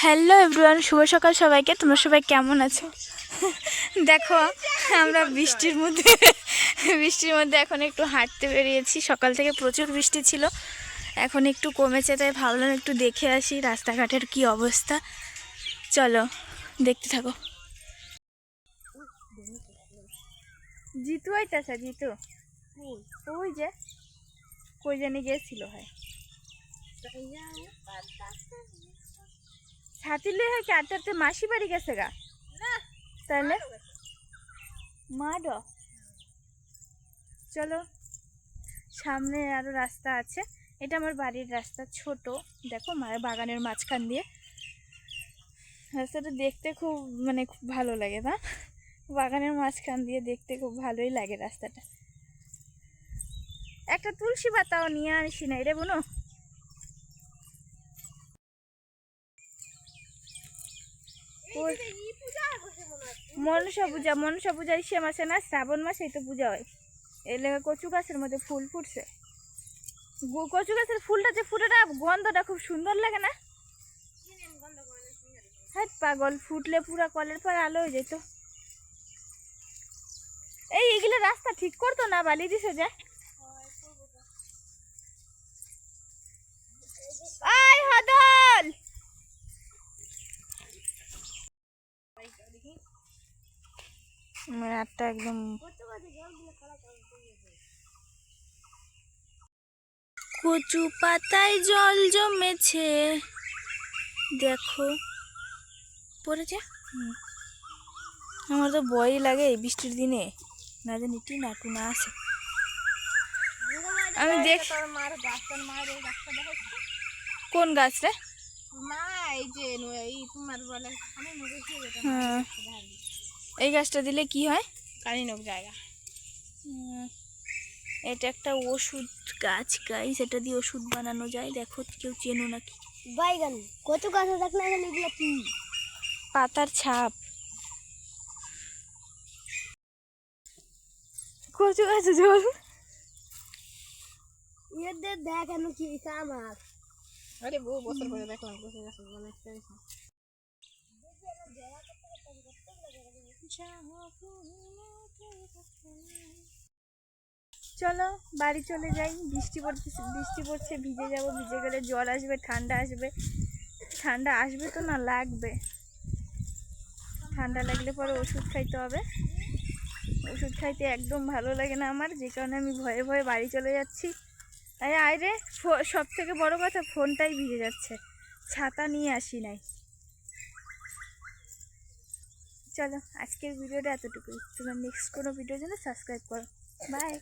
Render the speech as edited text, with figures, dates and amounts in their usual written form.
Hello everyone, শুভ সকাল সবাইকে। তোমরা সবাই কেমন আছো? দেখো আমরা বৃষ্টির মধ্যে এখন একটু হাঁটতে বেরিয়েছি। সকাল থেকে প্রচুর বৃষ্টি ছিল, এখন একটু কমেছে, তাই ভাবলাম একটু দেখে আসি রাস্তাঘাটের কি অবস্থা। চলো দেখতে থাকো। জিতু আইতাছে, জিতু ওই যে কই জানি গেছিল, হয় ছাতি লয়ে হয় কি আটটাতে মাসি বাড়ি গেছে গা, তাহলে মাডো। চলো, সামনে আরো রাস্তা আছে, এটা আমার বাড়ির রাস্তা, ছোট। দেখো বাগানের মাঝখান দিয়ে রাস্তাটা দেখতে খুব খুব ভালো লাগে না? বাগানের মাঝখান দিয়ে দেখতে খুব ভালোই লাগে রাস্তাটা। একটা তুলসী পাতাও নিয়ে আসি নাই রে বোনো। মনসা পূজা ইসে মাসে না, শ্রাবণ মাসেই তো পূজা হয়। এই লেগে কচু গাছের মধ্যে ফুল ফুটছে। কচু গাছের ফুলটা যে ফুটেটা গন্ধটা খুব সুন্দর লাগে না? হ্যাঁ পাগল, ফুটলে পুরা কলের পর আলো হয়ে যেত। এইগুলো রাস্তা ঠিক করতো না, বালি দিছে যে। আয় হদল, রাতটা একদম কচু পাতায় জল জমেছে, দেখো পড়েছে। আমার তো ভয়ই লাগে এই বৃষ্টির দিনে, না জানি টিনা টুনা আছে। আমি দেখ কোন গাছ রে? এই গাছটা দিলে কি হয়? কালিনক জায়গা। এটা একটা ওষুধ গাছ গাইস, এটা দিয়ে ওষুধ বানানো যায়। দেখো কেউ চেনো নাকি? বাইগান কচু গাছে দেখ না, এগুলো কি? পাতার ছাপ। কচু গাছে জল এদের দেখানো কি আমার? আরে বহু বছর পরে দেখলাম কচু গাছ অনেকটা। চলো বাড়ি চলে যাই। বৃষ্টি পড়ছে, ভিজে যাব, ভিজে গেলে জ্বর আসবে, ঠান্ডা আসবে তো না, লাগবে। ঠান্ডা লাগলে পরে ওষুধ খাইতে হবে। ওষুধ খাইতে একদম ভালো লাগে না আমার, যে কারণে আমি ভয়ে ভয়ে বাড়ি চলে যাচ্ছি। আয় রে, সব থেকে বড় কথা ফোনটাই ভিজে যাচ্ছে, ছাতা নিয়ে আসি নাই। চলো আজকের ভিডিওটা এতটুকুই। তোমার নেক্সট কোনো ভিডিওর জন্য সাবস্ক্রাইব করো। বাই।